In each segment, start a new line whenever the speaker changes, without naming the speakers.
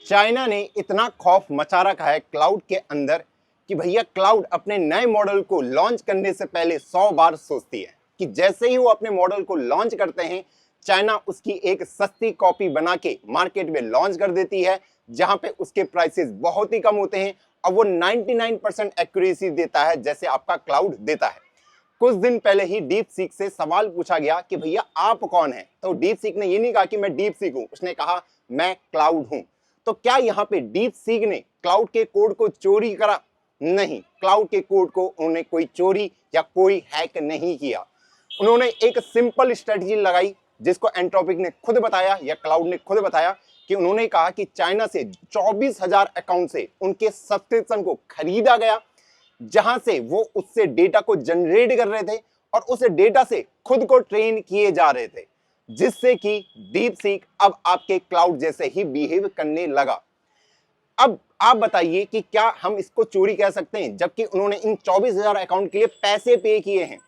China ने इतना खौफ मचा रखा है क्लाउड के अंदर कि भैया क्लाउड अपने नए मॉडल को लॉन्च करने से पहले 100 बार सोचती है कि जैसे ही वो अपने मॉडल को लॉन्च करते हैं चाइना उसकी एक सस्ती कॉपी बना के मार्केट में लॉन्च कर देती है, जहां पे उसके प्राइसेस बहुत ही कम होते हैं और वो 99% एक्यूरेसी देता है जैसे आपका क्लाउड देता है। कुछ दिन पहले ही डीप सीक से सवाल पूछा गया कि भैया आप कौन हैं, तो डीप सीक ने ये नहीं कहा कि मैं डीप सीक हूं, उसने कहा मैं क्लाउड हूं। तो क्या यहाँ पे डीप सीक ने क्लाउड के कोड को चोरी करा? नहीं, क्लाउड के कोड को उन्होंने कोई चोरी या कोई हैक नहीं किया। उन्होंने एक सिंपल स्ट्रेटजी लगाई जिसको एंट्रोपिक ने खुद बताया या क्लाउड ने खुद बताया कि उन्होंने कहा कि चाइना से 24,000 अकाउंट से उनके सब्सक्रिप्शन को खरीदा गया, जहां से वो उससे डेटा को जनरेट कर रहे थे और उस डेटा से खुद को ट्रेन किए जा रहे थे, जिससे कि डीप सीक अब आपके क्लाउड जैसे ही बिहेव करने लगा। अब आप बताइए कि क्या हम इसको चोरी कह सकते हैं, जबकि उन्होंने इन 24,000 अकाउंट के लिए पैसे पे किए हैं।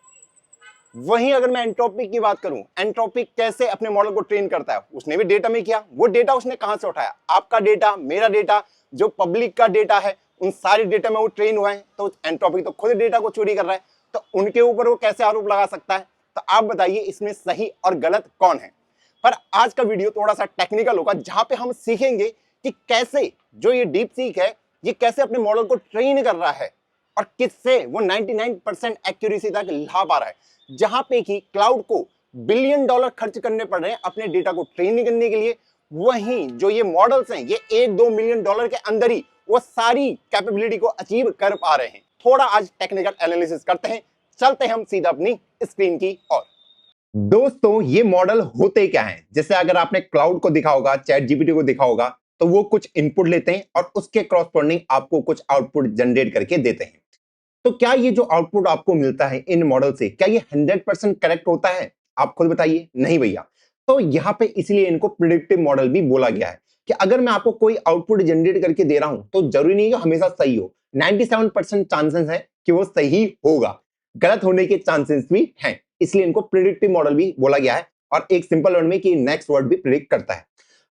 वहीं अगर मैं एंट्रोपिक की बात करूं, एंट्रोपिक कैसे अपने मॉडल को ट्रेन करता है? उसने भी डेटा में किया। वो डेटा उसने कहां से उठाया? आपका डेटा, मेरा डेटा, जो पब्लिक का डेटा है, उन सारे डेटा में वो ट्रेन हुआ है। तो एंट्रोपिक तो खुद डेटा को चोरी कर रहा है, तो उनके ऊपर वो कैसे आरोप लगा सकता है? तो आप बताइए इसमें सही और गलत कौन है? पर आज का वीडियो थोड़ा सा टेक्निकल होगा, जहां पे हम सीखेंगे कि कैसे जो ये डीप सीक है ये कैसे अपने मॉडल को ट्रेन कर रहा है और किससे वो 99% एक्यूरेसी तक ला पा रहा है, जहां पे कि क्लाउड को बिलियन डॉलर खर्च करने पड़ रहे हैं अपने डेटा को ट्रेन करने के लिए। वहीं जो ये मॉडल्स हैं ये 1-2 मिलियन डॉलर के अंदर ही वो सारी कैपेबिलिटी को अचीव कर पा रहे हैं। थोड़ा आज टेक्निकल एनालिसिस करते हैं, चलते हैं हम सीधा अपनी स्क्रीन की ओर। दोस्तों ये मॉडल होते क्या हैं? जैसे अगर आपने क्लाउड को देखा होगा, चैट जीपीटी को देखा होगा, तो वो कुछ इनपुट लेते हैं और उसके क्रॉसपोर्डिंग आपको कुछ आउटपुट जनरेट करके देते हैं। तो क्या ये जो आउटपुट आपको मिलता है इन मॉडल से, क्या ये 100% करेक्ट होता है? आप खुद बताइए। नहीं भैया। तो यहाँ पे इसलिए इनको प्रिडिक्टिव मॉडल भी बोला गया है कि अगर मैं आपको कोई आउटपुट जनरेट करके दे रहा हूं तो जरूरी नहीं है हमेशा सही हो। 97% चांसेस है कि वो सही होगा, गलत होने के चांसेस भी हैं। इसलिए इनको प्रिडिक्टिव मॉडल भी बोला गया है और एक सिंपल वर्ड में कि नेक्स्ट वर्ड भी प्रिडिक्ट करता है।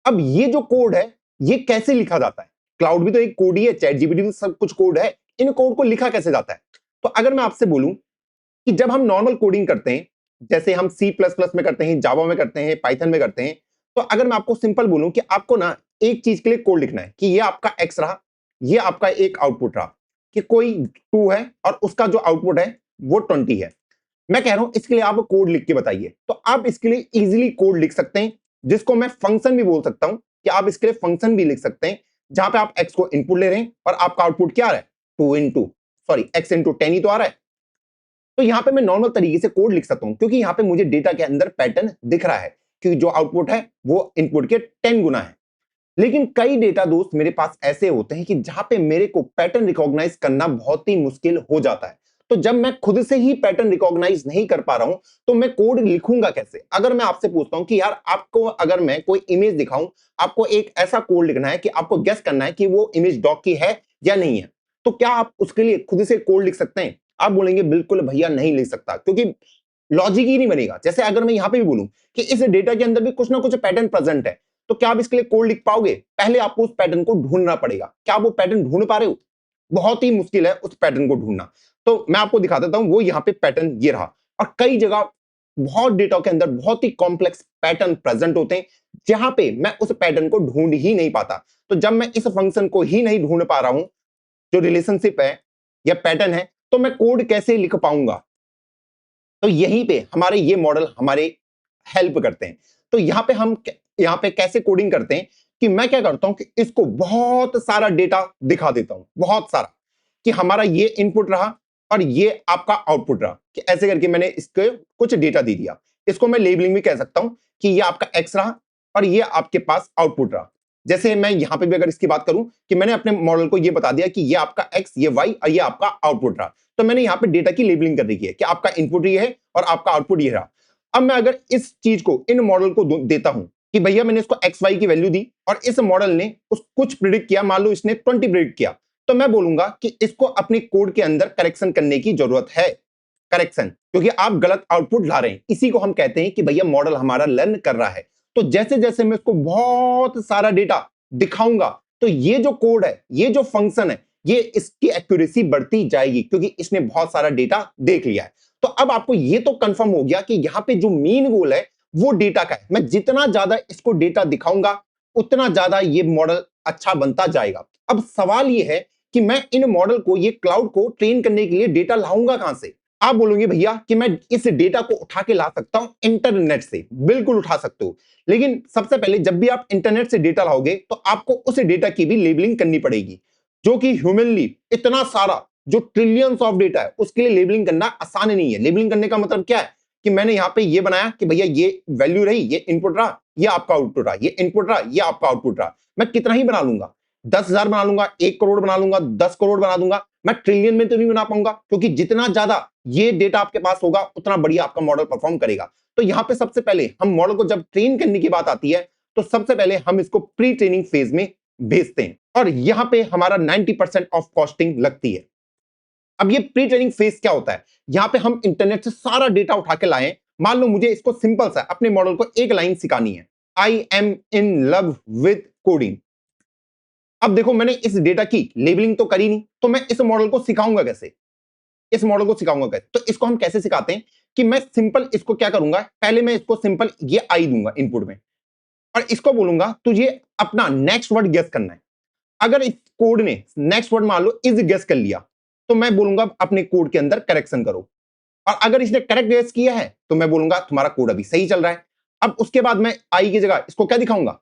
अब ये जो कोड है ये कैसे लिखा जाता है? क्लाउड भी तो एक कोड ही है, चैट जीपीटी भी सब कुछ कोड है। इन कोड को लिखा कैसे जाता है? तो अगर मैं आपसे बोलूं कि जब हम नॉर्मल कोडिंग करते हैं, जैसे हम सी प्लस प्लस में करते हैं, जावा में करते हैं, पाइथन में करते हैं, तो अगर मैं आपको सिंपल बोलूं कि आपको ना एक चीज के लिए कोड लिखना है कि ये आपका एक्स रहा, ये आपका एक आउटपुट रहा, कि कोई 2 है और उसका जो आउटपुट है वो 20 है। मैं कह रहा हूं इसके लिए आप कोड लिख के बताइए। तो आप इसके लिए इजीली कोड लिख सकते हैं, जिसको मैं फंक्शन भी बोल सकता हूं कि आप इसके लिए फंक्शन भी लिख सकते हैं, जहां पे आप एक्स को इनपुट ले रहे हैं और आपका आउटपुट क्या आ रहा है? 2 इंटू एक्स इंटू 10 ही तो आ रहा है। तो यहां पे मैं नॉर्मल तरीके से कोड लिख सकता हूं क्योंकि यहां पे मुझे डेटा के अंदर पैटर्न दिख रहा है कि जो आउटपुट है वो इनपुट के 10 गुना है। लेकिन कई डेटा दोस्त मेरे पास ऐसे होते हैं कि जहां पे मेरे को पैटर्न रिकॉग्नाइज करना बहुत ही मुश्किल हो जाता है। तो जब मैं खुद से ही पैटर्न रिकॉग्नाइज नहीं कर पा रहा हूं तो मैं कोड लिखूंगा कैसे? अगर मैं आपसे पूछता हूं कि यार आपको अगर मैं कोई इमेज दिखाऊं, आपको एक ऐसा कोड लिखना है कि आपको गेस करना है कि वो इमेज डॉग की है या नहीं है, तो क्या आप उसके लिए खुद से कोड लिख सकते हैं? आप बोलेंगे बिल्कुल भैया नहीं लिख सकता, क्योंकि लॉजिक ही नहीं बनेगा। जैसे अगर मैं यहां पे भी बोलूं कि इस डेटा के अंदर भी कुछ ना कुछ पैटर्न प्रेजेंट है, तो क्या आप इसके लिए कोड लिख पाओगे? पहले आपको उस पैटर्न को ढूंढना पड़ेगा। क्या आप वो पैटर्न ढूंढ पा रहे हो? बहुत ही मुश्किल है उस पैटर्न को ढूंढना। तो मैं आपको दिखा देता हूं, वो यहां पे पैटर्न ये रहा। और कई जगह बहुत डेटा के अंदर बहुत ही कॉम्प्लेक्स पैटर्न प्रेजेंट होते हैं, जहां पे मैं उस पैटर्न को ढूंढ ही नहीं पाता। तो जब मैं इस फंक्शन को ही नहीं ढूंढ पा रहा हूं, जो रिलेशनशिप है या पैटर्न है, तो मैं कोड कैसे लिख पाऊंगा? तो यहीं पे हमारे ये मॉडल हमारे हेल्प करते हैं। तो यहां पे कैसे कोडिंग करते हैं कि मैं क्या करता हूं कि इसको बहुत सारा डेटा दिखा देता हूं, बहुत सारा, कि हमारा ये इनपुट रहा और ये आपका आउटपुट रहा, कि ऐसे करके मैंने इसको कुछ डेटा दे दिया। इसको मैं लेबलिंग भी कह सकता हूं कि ये आपका एक्स रहा और ये आपके पास आउटपुट रहा। जैसे मैं यहां पे भी अगर इसकी बात करूं कि मैंने अपने मॉडल को ये बता दिया कि ये आपका एक्स, ये वाई और ये आपका आउटपुट रहा, तो मैंने यहाँ पे डेटा की लेबलिंग कर रखी है कि आपका इनपुट ये है और आपका आउटपुट ये रहा। अब मैं अगर इस चीज को इन मॉडल को देता हूं कि भैया मैंने इसको एक्स वाई की वैल्यू दी और इस मॉडल ने उस कुछ प्रिडिक्ट किया, मान लो इसने 20 प्रिडिक्ट किया, तो मैं बोलूंगा कि इसको अपने कोड के अंदर करेक्शन करने की जरूरत है। करेक्शन, क्योंकि आप गलत आउटपुट ला रहे हैं। इसी को हम कहते हैं कि भैया मॉडल हमारा लर्न कर रहा है। तो जैसे जैसे मैं इसको बहुत सारा डेटा दिखाऊंगा तो ये जो कोड है, ये जो फंक्शन है, ये इसकी एक्यूरेसी बढ़ती जाएगी क्योंकि इसने बहुत सारा डेटा देख लिया है। तो अब आपको ये तो कंफर्म हो गया कि यहाँ पे जो मेन गोल है वो डेटा का है। मैं जितना ज्यादा इसको डेटा दिखाऊंगा उतना ज्यादा ये मॉडल अच्छा बनता जाएगा। अब सवाल ये है कि मैं इन मॉडल को, ये क्लाउड को ट्रेन करने के लिए डेटा लाऊंगा कहां से? आप बोलोगे भैया कि मैं इस डेटा को उठा के ला सकता हूं इंटरनेट से। बिल्कुल उठा सकते हो, लेकिन सबसे पहले जब भी आप इंटरनेट से डेटा लाओगे तो आपको उस डेटा की भी लेबलिंग करनी पड़ेगी, जो कि ह्यूमनली इतना सारा जो ट्रिलियंस ऑफ डेटा है उसके लिए लेबलिंग करना आसान नहीं है। लेबलिंग करने का मतलब क्या है कि मैंने यहाँ पे ये बनाया कि भैया ये वैल्यू रही, ये इनपुट रहा, ये आपका आउटपुट रहा, ये इनपुट रहा, ये आपका आउटपुट रहा। मैं कितना ही बना लूंगा, 10,000 बना लूंगा, 1 करोड़ बना लूंगा, 10 करोड़ बना दूंगा, मैं ट्रिलियन में तो नहीं बना पाऊंगा, क्योंकि जितना ज्यादा ये डेटा आपके पास होगा उतना बढ़िया आपका मॉडल परफॉर्म करेगा। तो यहाँ पे सबसे पहले हम मॉडल को जब ट्रेन करने की बात आती है तो सबसे पहले हम इसको प्री ट्रेनिंग फेज में भेजते हैं और यहाँ पे हमारा 90% ऑफ कॉस्टिंग लगती है। अब ये प्री ट्रेनिंग फेज क्या होता है? यहाँ पे हम इंटरनेट से सारा डेटा उठा के लाए। मान लो मुझे इसको सिंपल सा अपने मॉडल को एक लाइन सिखानी है, I am in love with coding. अब देखो मैंने इस डेटा की लेबलिंग तो करी नहीं, तो मैं इस मॉडल को सिखाऊंगा कैसे? इस मॉडल को सिखाऊंगा कैसे? तो इसको हम कैसे सिखाते हैं कि मैं सिंपल इसको क्या करूंगा, पहले मैं इसको सिंपल ये आई दूंगा इनपुट में और इसको बोलूंगा तुझे अपना नेक्स्ट वर्ड गेस करना है। अगर इस कोड ने नेक्स्ट वर्ड मान लो इज गेस कर लिया तो मैं बोलूंगा अपने कोड के अंदर करेक्शन करो, और अगर इसने करेक्ट गेस किया है तो मैं बोलूंगा तुम्हारा कोड अभी सही चल रहा है। अब उसके बाद मैं आई की जगह इसको क्या दिखाऊंगा,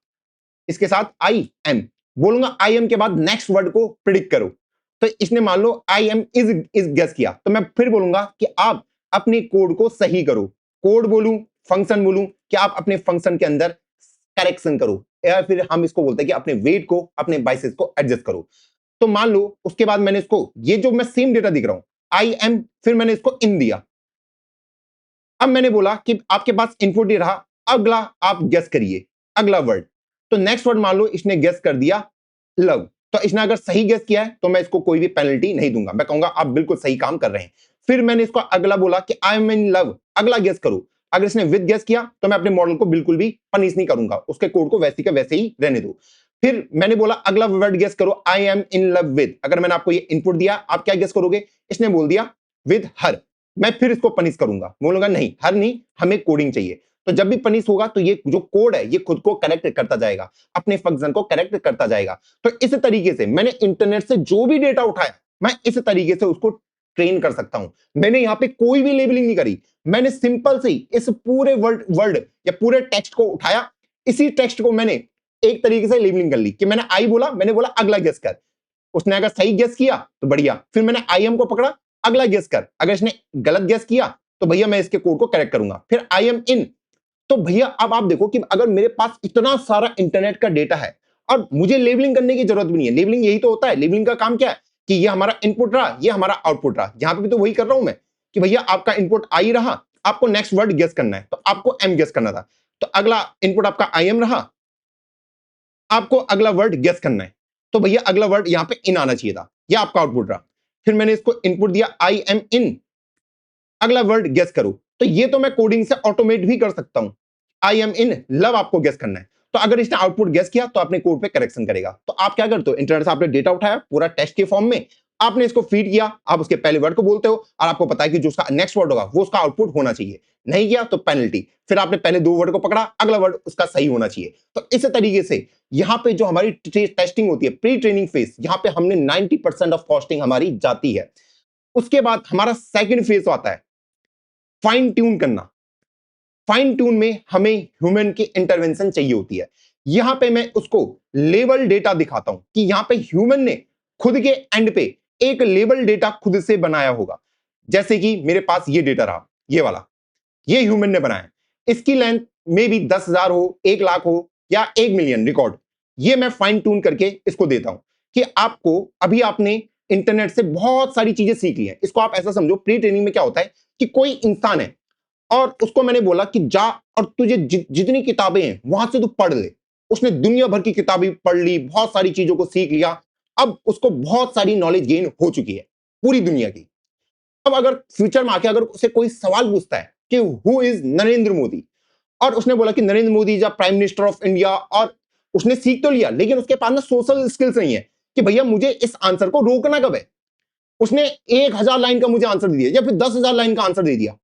इसके साथ आई एम बोलूंगा, आई एम के बाद नेक्स्ट वर्ड को प्रिडिक्ट करो। तो इसने मान लो आई एम इज गेस किया तो मैं फिर बोलूंगा कि आप अपने कोड को सही करो। कोड बोलूं, फंक्शन बोलूं कि आप अपने फंक्शन के अंदर करेक्शन करो, या फिर हम इसको बोलते हैं कि अपने वेट को, अपने बाइसेस को एडजस्ट करो। तो मान लो उसके बाद मैंने इसको, ये जो मैं सेम डेटा दिख रहा हूं आई एम, फिर मैंने इसको इन दिया। अब मैंने बोला कि आपके पास इनपुट ही रहा, अगला आप गेस करिए अगला वर्ड। तो नेक्स्ट वर्ड मान लो इसने गेस कर दिया लव, तो इसने अगर सही गेस किया है तो मैं इसको कोई भी पेनल्टी नहीं दूंगा, मैं कहूंगा आप बिल्कुल सही काम कर रहे हैं। फिर मैंने इसको अगला बोला कि आई एम इन लव, अगला गेस करो। अगर इसने विद गेस किया तो मैं अपने मॉडल को बिल्कुल भी पनिश नहीं करूंगा, उसके कोड को वैसे का वैसे ही रहने दो। फिर मैंने बोला अगला वर्ड गेस करो, I am in love with. अगर मैंने आपको ये इनपुट दिया आप क्या गेस करोगे? इसने बोल दिया विद हर, मैं फिर इसको पनिश करूंगा, बोलूंगा नहीं हर नहीं, हमें कोडिंग चाहिए। तो जब भी पनिश होगा तो ये जो कोड है ये खुद को करेक्ट करता जाएगा, अपने फंक्शन को करेक्ट करता जाएगा। तो इस तरीके से मैंने इंटरनेट से जो भी डेटा उठाया मैं इस तरीके से उसको ट्रेन कर सकता हूं। मैंने यहां पे कोई भी लेबलिंग नहीं करी, मैंने सिंपल से इस पूरे वर्ड या पूरे टेक्स्ट को उठाया, इसी टेक्स्ट को मैंने एक तरीके से लेबलिंग कर ली कि मैंने आई बोला, मैंने बोला अगला गेस कर, उसने अगर सही गेस किया तो बढ़िया, फिर मैंने आई एम को पकड़ा, अगला गेस कर, अगर इसने गलत गेस किया तो भैया मैं इसके कोड को करेक्ट करूंगा। फिर आई एम इन, तो भैया अब आप देखो कि अगर मेरे पास इतना सारा इंटरनेट का डेटा है और मुझे लेबलिंग करने की जरूरत भी नहीं है। लेबलिंग यही तो होता है, लेबलिंग का काम क्या है कि ये हमारा इनपुट रहा, ये हमारा आउटपुट रहा। यहां पे भी तो वही कर रहा हूं मैं कि भैया आपका इनपुट आई रहा, आपको नेक्स्ट वर्ड गेस करना है तो आपको एम गेस करना था, तो अगला इनपुट आपका आई एम रहा, आपको अगला वर्ड गेस करना है तो भैया अगला वर्ड यहां पे इन आना चाहिए था, यह आपका आउटपुट रहा। फिर मैंने इसको इनपुट दिया आई एम इन, अगला वर्ड गेस करो। तो ये तो मैं कोडिंग से ऑटोमेट भी कर सकता हूं, आई एम इन लव आपको गेस करना है, तो अगर इसने आउटपुट गेस किया तो अपने कोड पे करेक्शन करेगा। तो आप क्या करते हो, इंटरनेट से आपने डेटा उठाया पूरा टेक्स्ट के फॉर्म में, आपने इसको फीड किया, आप उसके पहले वर्ड को बोलते हो और आपको पता है कि जो उसका नेक्स्ट वर्ड होगा वो उसका आउटपुट होना चाहिए, नहीं किया तो पेनल्टी। फिर आपने पहले 2 वर्ड को पकड़ा, अगला वर्ड उसका सही होना चाहिए। तो इस तरीके से यहां पे जो हमारी टेस्टिंग होती है, प्री ट्रेनिंग फेज, यहां पे हमने 90% ऑफ कॉस्टिंग हमारी जाती है। उसके बाद हमारा सेकंड फेज आता है फाइन ट्यून करना। फाइन ट्यून में हमें ह्यूमन की इंटरवेंशन चाहिए होती है। यहां पे मैं उसको लेवल डेटा दिखाता हूं कि यहां पे ह्यूमन ने खुद के एंड पे एक लेवल डेटा खुद से बनाया होगा। जैसे कि मेरे पास ये डेटा रहा, ये वाला, ये ह्यूमन ने बनाया, इसकी लेंथ में भी 10,000 हो, 1 लाख हो या 1 मिलियन रिकॉर्ड, ये मैं फाइन ट्यून करके इसको देता हूं कि आपको, अभी आपने इंटरनेट से बहुत सारी चीजें सीख ली हैं। इसको आप ऐसा समझो, प्री ट्रेनिंग में क्या होता है कि कोई इंसान है और उसको मैंने बोला कि जा और तुझे जितनी किताबें हैं वहां से तू पढ़ ले। उसने दुनिया भर की किताबें पढ़ ली, बहुत सारी चीजों को सीख लिया, अब उसको बहुत सारी नॉलेज गेन हो चुकी है पूरी दुनिया की। अब अगर फ्यूचर में आके अगर उसे कोई सवाल पूछता है कि हु इज नरेंद्र मोदी, और उसने बोला कि Narendra Modi is prime minister of India और उसने सीख तो लिया, लेकिन उसके पास ना सोशल स्किल्स नहीं है कि भैया मुझे इस आंसर को रोकना कब है। उसने 1000 लाइन का मुझे आंसर दे दिया या फिर 10,000 लाइन का आंसर दे दिया।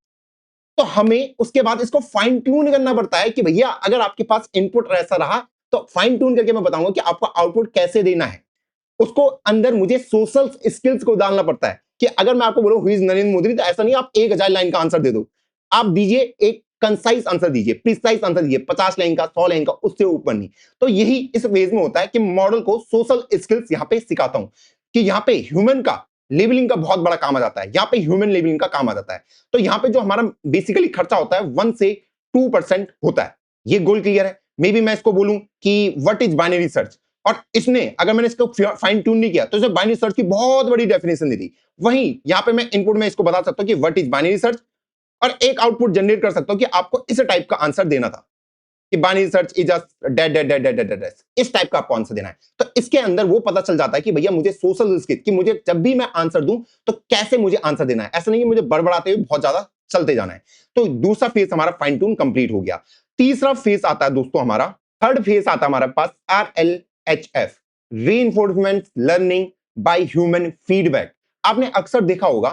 तो हमें उसके बाद इसको फाइन ट्यून करना पड़ता है कि भैया अगर आपके पास इनपुट ऐसा रहा तो फाइन ट्यून करके मैं बताऊंगा कि आपको आउटपुट कैसे देना है। उसको अंदर मुझे सोशल स्किल्स को डालना पड़ता है कि अगर मैं आपको बोलूं हु इज नरेंद्र मोदी, तो ऐसा नहीं आप 1000 लाइन का आंसर दे दो। आप दीजिए एक कंसाइज आंसर दीजिए, प्रिसाइज आंसर दीजिए, 50 लाइन का, 100 लाइन का, उससे ऊपर नहीं। तो यही इस फेज में होता है कि मॉडल को सोशल स्किल्स यहां पे सिखाता हूं कि यहां पे ह्यूमन का लेबलिंग का बहुत बड़ा काम आ जाता है, यहां पे ह्यूमन लेबलिंग का काम आ जाता है। तो यहां पे जो हमारा बेसिकली खर्चा होता है 1 से 2% होता है। ये गोल क्लियर है। मे बी मैं इसको बोलूं कि व्हाट इज बाइनरी सर्च, और इसने अगर मैंने इसको फाइन ट्यून नहीं किया तो इसे बाइनरी सर्च की बहुत बड़ी डेफिनेशन दी थी। वहीं यहां पे मैं इनपुट में इसको बता सकता हूं कि व्हाट इज बाइनरी सर्च, और एक आउटपुट जनरेट कर सकता हूं कि आपको इस टाइप का आंसर देना था कि binary search is just dead dead dead dead dead, इस टाइप का आपको आंसर देना है। तो इसके अंदर वो पता चल जाता है कि भैया मुझे सोशल स्किल कि मुझे जब भी मैं आंसर दूं तो कैसे मुझे आंसर देना है। ऐसा नहीं कि मुझे बड़बड़ाते हुए बहुत ज्यादा चलते जाना है। तो दूसरा फेज हमारा फाइन ट्यून कंप्लीट हो गया। तीसरा फेज आता है दोस्तों हमारा, थर्ड फेज आता है हमारे पास RLHF, reinforcement learning by human feedback. आपने अक्सर देखा होगा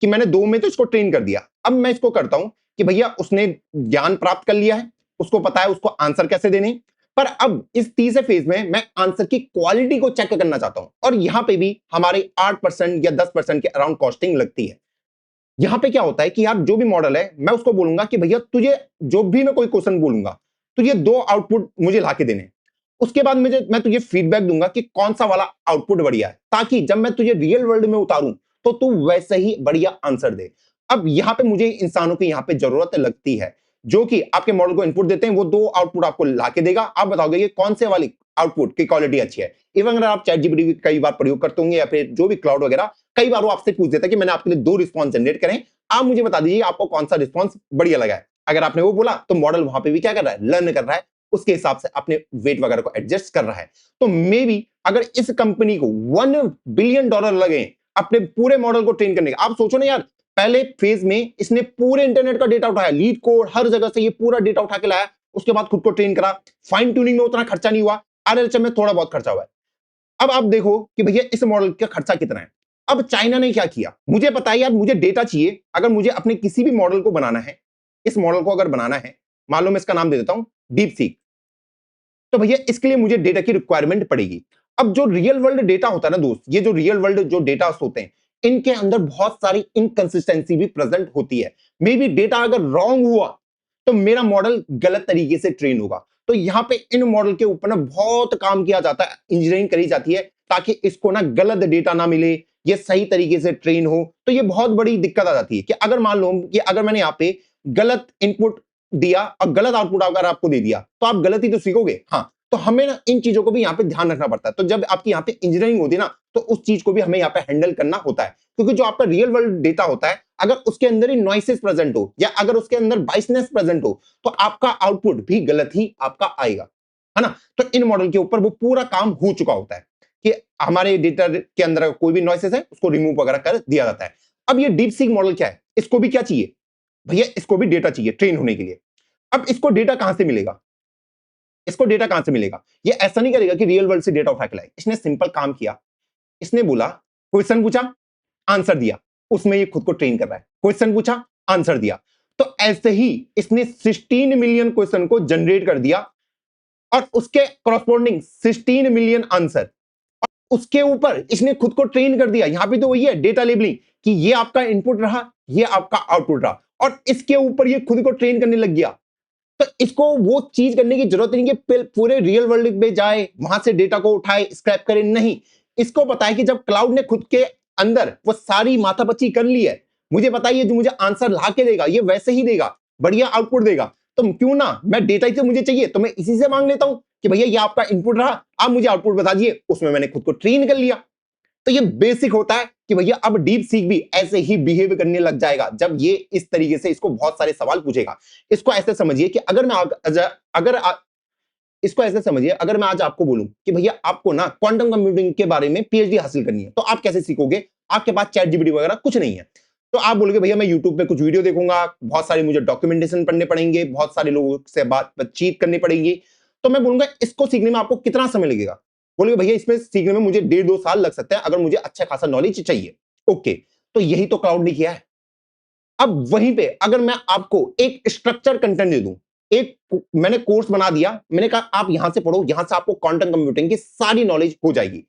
कि मैंने 2 में तो इसको ट्रेन कर दिया, अब मैं इसको करता हूं कि भैया उसने ज्ञान प्राप्त कर लिया है, उसको पता है उसको आंसर कैसे देने, पर अब इस तीसरे फेज में मैं आंसर की क्वालिटी को चेक करना चाहता हूं। और यहां पे भी हमारे 8% या 10% के अराउंड कॉस्टिंग लगती है। यहां पे क्या होता है कि यार जो भी मॉडल है मैं उसको बोलूंगा कि भैया तुझे जो भी मैं कोई क्वेश्चन बोलूंगा तुझे 2 आउटपुट मुझे लाके देने। उसके बाद मैं तुझे फीडबैक दूंगा कि कौन सा वाला आउटपुट बढ़िया है, ताकि जब मैं तुझे रियल वर्ल्ड में उतारूं तो तू वैसे ही बढ़िया आंसर दे। अब यहां पे मुझे इंसानों की यहां पे जरूरत लगती है जो कि आपके मॉडल को इनपुट देते हैं, वो 2 आउटपुट आपको लाके देगा। आप बताओगे कि कौन से वाली आउटपुट की क्वालिटी अच्छी है। इवन अगर आप चैट जीपीटी कई बार प्रयोग करते होंगे या फिर जो भी क्लाउड वगैरह, कई बार वो आपसे पूछ देता है कि मैंने आपके लिए 2 रिस्पॉन्स जनरेट करें, आप मुझे बता दीजिए आपको कौन सा रिस्पॉन्स बढ़िया लगा है। अगर आपने वो बोला तो मॉडल वहां पे भी क्या कर रहा है, लर्न कर रहा है, उसके हिसाब से अपने वेट वगैरह को एडजस्ट कर रहा है। तो मे बी अगर इस कंपनी को $1 बिलियन लगे अपने पूरे मॉडल को ट्रेन करने के, आप सोचो ना यार, पहले फेज में इसने पूरे इंटरनेट का डेटा उठाया, लीड कोड हर जगह से ये पूरा डेटा उठा के लाया, उसके बाद खुद को ट्रेन करा। फाइन ट्यूनिंग में उतना खर्चा नहीं हुआ, RLHF में थोड़ा बहुत खर्चा हुआ है। अब आप देखो कि भैया इस मॉडल का खर्चा कितना है। अब चाइना ने क्या किया, मुझे पता है यार, मुझे डेटा चाहिए। अगर मुझे अपने किसी भी मॉडल को बनाना है, इस मॉडल को अगर बनाना है, मान लो मैं इसका नाम दे देता हूं डीप सीक, तो भैया इसके लिए मुझे डेटा की रिक्वायरमेंट पड़ेगी। अब जो रियल वर्ल्ड डेटा होता है ना दोस्त, ये जो रियल वर्ल्ड जो डेटा होते हैं, इनके अंदर बहुत सारी इनकंसिस्टेंसी भी प्रेजेंट होती है। मे बी डेटा अगर रॉन्ग हुआ तो मेरा मॉडल गलत तरीके से ट्रेन होगा। तो यहां पे इन मॉडल के ऊपर ना बहुत काम किया जाता है, इंजीनियरिंग करी जाती है ताकि इसको ना गलत डेटा ना मिले, ये सही तरीके से ट्रेन हो। तो ये बहुत बड़ी दिक्कत आ जाती है कि अगर मान लो कि अगर मैंने यहाँ पे गलत इनपुट दिया और गलत आउटपुट अगर आपको दे दिया तो आप गलत ही तो सीखोगे। हाँ, तो हमें ना इन चीजों को भी यहाँ पे ध्यान रखना पड़ता है। तो जब आपकी यहाँ पे इंजीनियरिंग होती है ना, तो उस चीज को भी हमें यहाँ पे हैंडल करना होता है, क्योंकि जो आपका रियल वर्ल्ड डेटा होता है, अगर उसके अंदर ही नॉइसेस प्रेजेंट हो या अगर उसके अंदर बाइसनेस प्रेजेंट हो तो आपका आउटपुट भी गलत ही आपका आएगा, है ना। तो इन मॉडल के ऊपर वो पूरा काम हो चुका होता है कि हमारे डेटा के अंदर कोई भी नॉइसेस है उसको रिमूव वगैरह कर दिया जाता है। अब ये डीप सीक मॉडल क्या है, इसको भी क्या चाहिए भैया, इसको भी डेटा चाहिए ट्रेन होने के लिए। अब इसको डेटा कहां से मिलेगा, इसको डेटा कहां से मिलेगा। ये ऐसा नहीं करेगा कि रियल वर्ल्ड से डेटा उठा के लाए। इसने सिंपल काम किया, इसने बोला क्वेश्चन पूछा, आंसर दिया, उसमें ये खुद को ट्रेन कर रहा है। क्वेश्चन पूछा, आंसर दिया। तो ऐसे ही इसने 16 मिलियन क्वेश्चन को जनरेट कर दिया और उसके करस्पॉन्डिंग 16 मिलियन आंसर, उसके ऊपर इसने खुद को ट्रेन कर दिया। यहां पे तो वही है डेटा लेबलिंग कि ये आपका इनपुट रहा, ये आपका आउटपुट रहा, और इसके ऊपर ये खुद को ट्रेन करने लग गया। तो इसको वो चीज करने की जरूरत नहीं कि पूरे रियल वर्ल्ड में जाए, वहां से डेटा को उठाए, स्क्रैप करे, नहीं। इसको पता है कि जब क्लाउड ने खुद के अंदर वो सारी माथापच्ची कर ली है, मुझे पता है ये जो मुझे आंसर ला के देगा ये वैसे ही देगा, बढ़िया आउटपुट देगा। तो क्यों ना, मैं डेटा ही तो मुझे चाहिए तो मैं इसी से मांग लेता हूं कि भैया ये आपका इनपुट रहा, आप मुझे आउटपुट बता दीजिए। उसमें मैंने खुद को ट्रेन कर लिया। तो ये बेसिक होता है कि भैया अब डीप सीक भी ऐसे ही बिहेव करने लग जाएगा जब ये इस तरीके से इसको बहुत सारे सवाल पूछेगा। इसको ऐसे समझिए कि इसको ऐसे समझिए, अगर मैं आज आपको बोलूं कि भैया आपको ना क्वांटम कंप्यूटिंग के बारे में पीएचडी हासिल करनी है, तो आप कैसे सीखोगे। आपके पास चैट जीपीटी वगैरह कुछ नहीं है, तो आप बोलोगे भैया मैं यूट्यूब पे कुछ वीडियो देखूंगा, बहुत सारे मुझे डॉक्यूमेंटेशन पढ़ने पड़ेंगे, बहुत सारे लोगों से बातचीत करनी पड़ेगी। तो मैं बोलूंगा इसको सीखने में आपको कितना समय लगेगा? बोलेगा भैया इसमें सीखने में मुझे 1.5-2 साल लग सकते हैं अगर मुझे अच्छा खासा नॉलेज चाहिए। ओके, तो यही तो क्लाउड ने किया है। अब वहीं पे अगर मैं आपको एक स्ट्रक्चर कंटेंट दे दूं, एक मैंने कोर्स बना दिया, मैंने कहा आप यहां से पढ़ो, यहां से आपको क्वांटम कंप्यूटिंग की सारी नॉलेज हो जाएगी।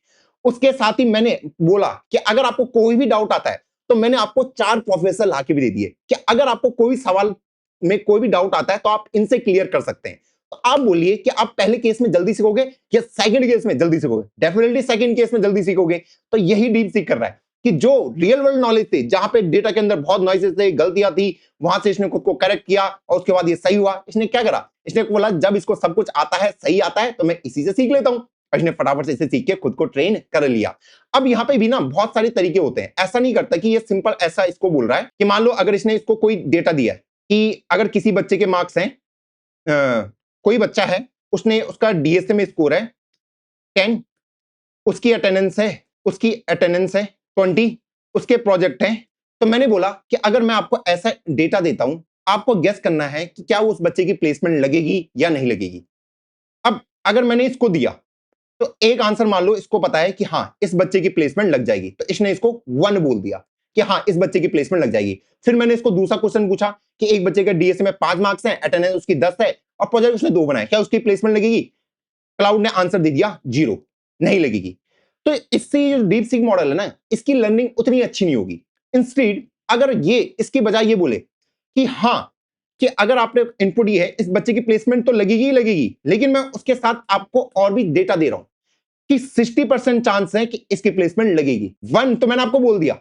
उसके साथ ही मैंने बोला कि अगर आपको कोई भी डाउट आता है तो मैंने आपको 4 प्रोफेसर लाके भी दे दिए कि अगर आपको कोई सवाल में कोई भी डाउट आता है तो आप इनसे क्लियर कर सकते हैं। तो आप बोलिए कि आप पहले केस में जल्दी सीखोगे या सेकंड केस में जल्दी सीखोगे? डेफिनेटली सेकंड केस में जल्दी सीखोगे। तो यही डीप सीख कर रहा है कि जो रियल वर्ल्ड नॉलेज थी, जहां पे डेटा के अंदर बहुत नॉइसेस थे, गलतियां थी, वहां से इसने खुद को करेक्ट किया और उसके बाद ये सही हुआ। इसने क्या करा? इसने बोला जब इसको सब कुछ आता है, सही आता है, तो मैं इसी से सीख लेता हूं। इसने फटाफट से इसे सीख के खुद को ट्रेन कर लिया। अब यहाँ पे भी ना बहुत सारे तरीके होते हैं, ऐसा नहीं करता कि ये सिंपल ऐसा इसको बोल रहा है कि मान लो अगर इसने इसको कोई डेटा दिया है कि अगर किसी बच्चे के मार्क्स हैं, कोई बच्चा है, उसने उसका डीएसए में स्कोर है 10, उसकी अटेंडेंस है 20, उसके प्रोजेक्ट है। तो मैंने बोला कि अगर मैं आपको ऐसा डेटा देता हूं, आपको गेस करना है कि क्या उस बच्चे की प्लेसमेंट लगेगी या नहीं लगेगी। अब अगर मैंने इसको दिया तो एक आंसर मान लो इसको पता है कि हाँ इस बच्चे की प्लेसमेंट लग जाएगी, तो इसने इसको 1 बोल दिया कि हाँ इस बच्चे की प्लेसमेंट लग जाएगी। फिर मैंने इसको दूसरा क्वेश्चन पूछा कि एक बच्चे का डीएसए में 5 मार्क्स हैं, अटेंडेंस उसकी 10 है और प्रोजेक्ट उसने 2 बनाए, क्या उसकी प्लेसमेंट लगेगी? क्लाउड ने आंसर दे दिया 0, नहीं लगेगी। तो इससे जो डीप सीक मॉडल है ना, इसकी लर्निंग उतनी अच्छी नहीं होगी। इंस्टेड अगर ये इसकी बजाय ये बोले कि हाँ कि अगर आपने इनपुट ये है इस बच्चे की प्लेसमेंट तो लगेगी ही लगेगी, लेकिन मैं उसके साथ आपको और भी डेटा दे रहा हूं कि 60% चांस है कि इसकी प्लेसमेंट लगेगी। 1 तो मैंने आपको बोल दिया,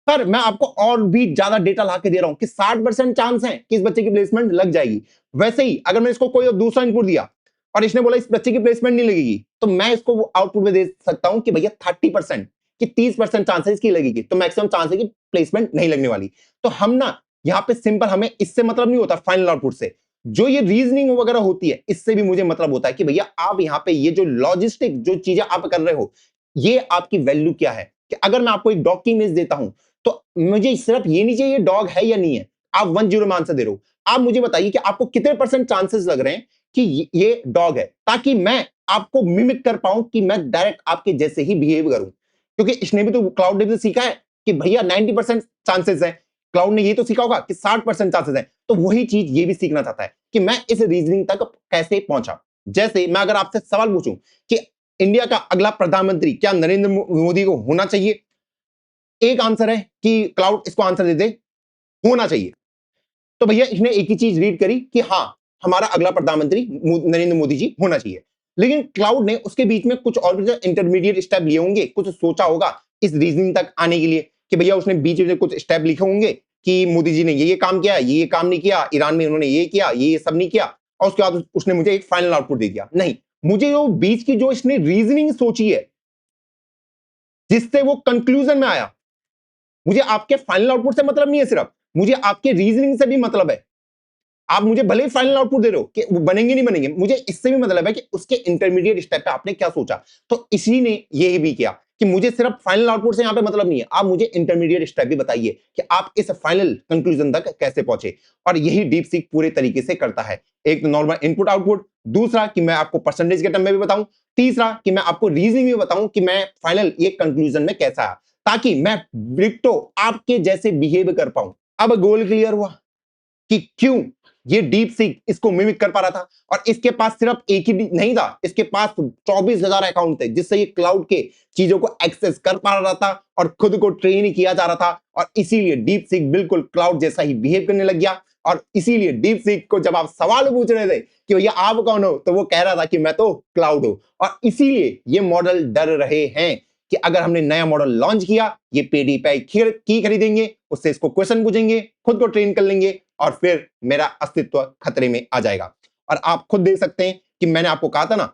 पर मैं आपको और भी ज्यादा डेटा ला के दे रहा हूं कि 60% चांस है कि इस बच्चे की प्लेसमेंट लग जाएगी। वैसे ही अगर मैं इसको कोई दूसरा इनपुट दिया और इसने बोला इस बच्चे की प्लेसमेंट नहीं लगेगी, तो मैं इसको आउटपुट में दे सकता हूं कि भैया 30% कि 30% चांस है इसकी लगेगी, तो मैक्सिमम चांस है कि प्लेसमेंट नहीं लगने वाली। तो हम ना यहाँ पे सिंपल, हमें इससे मतलब नहीं होता फाइनल आउटपुट से, जो ये रीजनिंग वगैरह होती है इससे भी मुझे मतलब होता है कि भैया आप यहाँ पे ये जो लॉजिस्टिक जो चीजें आप कर रहे हो, ये आपकी वैल्यू क्या है। कि अगर मैं आपको एक डॉग की इमेज देता हूं तो मुझे सिर्फ ये नहीं चाहिए डॉग है या नहीं है, आप 1-0 में आंसर दे रहे हो। आप मुझे बताइए कि आपको कितने % चांसेस लग रहे हैं कि ये डॉग है, ताकि मैं आपको मिमिक कर पाऊं कि मैं डायरेक्ट आपके जैसे ही बिहेव करूं। क्योंकि इसने भी तो, क्लाउड ने भी तो सीखा है कि भैया 90% चांसेस है, क्लाउड ने ये तो सीखा होगा कि 60% चांसेस है। तो वही चीज ये भी सीखना चाहता है कि मैं इस रीजनिंग तक कैसे पहुंचा। जैसे मैं अगर आपसे सवाल पूछूं कि इंडिया का अगला प्रधानमंत्री क्या नरेंद्र मोदी को होना चाहिए, एक आंसर है कि क्लाउड इसको आंसर दे दे होना चाहिए। तो भैया इसने एक ही चीज रीड करी कि हाँ हमारा अगला प्रधानमंत्री नरेंद्र मोदी जी होना चाहिए। लेकिन क्लाउड ने उसके बीच में कुछ और इंटरमीडिएट स्टेप लिए होंगे, कुछ सोचा होगा इस रीजनिंग तक आने के लिए कि भैया उसने बीच में कुछ स्टेप लिखे होंगे कि मोदी जी ने ये काम किया, ये काम नहीं किया, ईरान में उन्होंने ये किया, ये सब नहीं किया, और उसके बाद उसने मुझे एक फाइनल आउटपुट दे दिया। नहीं, मुझे जो बीच की जो इसने रीजनिंग सोची है जिससे वो कंक्लूजन में आया, मुझे आपके फाइनल आउटपुट से मतलब नहीं है, सिर्फ मुझे आपके रीजनिंग से भी मतलब है। आप मुझे भले ही फाइनल आउटपुट दे रहे हो कि वो बनेंगे नहीं बनेंगे, मुझे इससे भी मतलब है कि उसके इंटरमीडिएट स्टेप पे आपने क्या सोचा। तो इसी ने ये भी किया कि मुझे सिर्फ फाइनल आउटपुट से यहां पे मतलब नहीं है, आप मुझे इंटरमीडिएट स्टेप भी बताइए कि आप इस फाइनल कंक्लूजन तक कैसे पहुंचे। और यही डीप सीक पूरे तरीके से करता है। एक तो नॉर्मल इनपुट आउटपुट, दूसरा कि मैं आपको परसेंटेज के टर्म में भी बताऊं, तीसरा कि मैं आपको रीजनिंग में बताऊं कि मैं फाइनल ये कंक्लूजन में कैसा आया, ताकि मैं डिट्टो आपके जैसे बिहेव कर पाऊं। अब गोल क्लियर हुआ कि क्यों ये डीप सीक इसको मिमिक कर पा रहा था। और इसके पास सिर्फ एक ही नहीं था, इसके पास 24,000 अकाउंट थे जिससे ये क्लाउड के चीजों को एक्सेस कर पा रहा था और खुद को ट्रेन किया जा रहा था। और इसीलिए डीप सीक बिल्कुल क्लाउड जैसा ही बिहेव करने लग गया। और इसीलिए डीप सीक को जब आप सवाल पूछ रहे थे कि भैया आप कौन हो, तो वो कह रहा था कि मैं तो क्लाउड हूं। और इसीलिए ये मॉडल डर रहे हैं कि अगर हमने नया मॉडल लॉन्च किया, ये पेडी पे की खरीदेंगे, उससे इसको क्वेश्चन पूछेंगे, खुद को ट्रेन कर लेंगे और फिर मेरा अस्तित्व खतरे में आ जाएगा। और आप खुद देख सकते हैं कि मैंने आपको कहा था ना,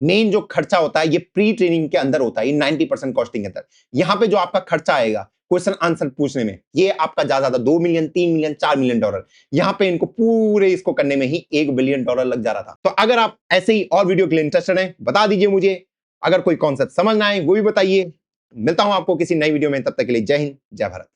मेन जो खर्चा होता है ये प्री ट्रेनिंग के अंदर होता है, 90% कॉस्टिंग के अंदर। यहां पे जो आपका खर्चा आएगा क्वेश्चन आंसर पूछने में, ये आपका ज्यादा 2 मिलियन, 3 मिलियन, 4 मिलियन डॉलर, यहां पे इनको पूरे इसको करने में ही $1 बिलियन लग जा रहा था। तो अगर आप ऐसे ही और वीडियो के लिए इंटरेस्टेड हैं, बता दीजिए मुझे। अगर कोई कॉन्सेप्ट समझ ना आए वो भी बताइए। मिलता हूं आपको किसी नई वीडियो में, तब तक के लिए जय हिंद, जय भारत।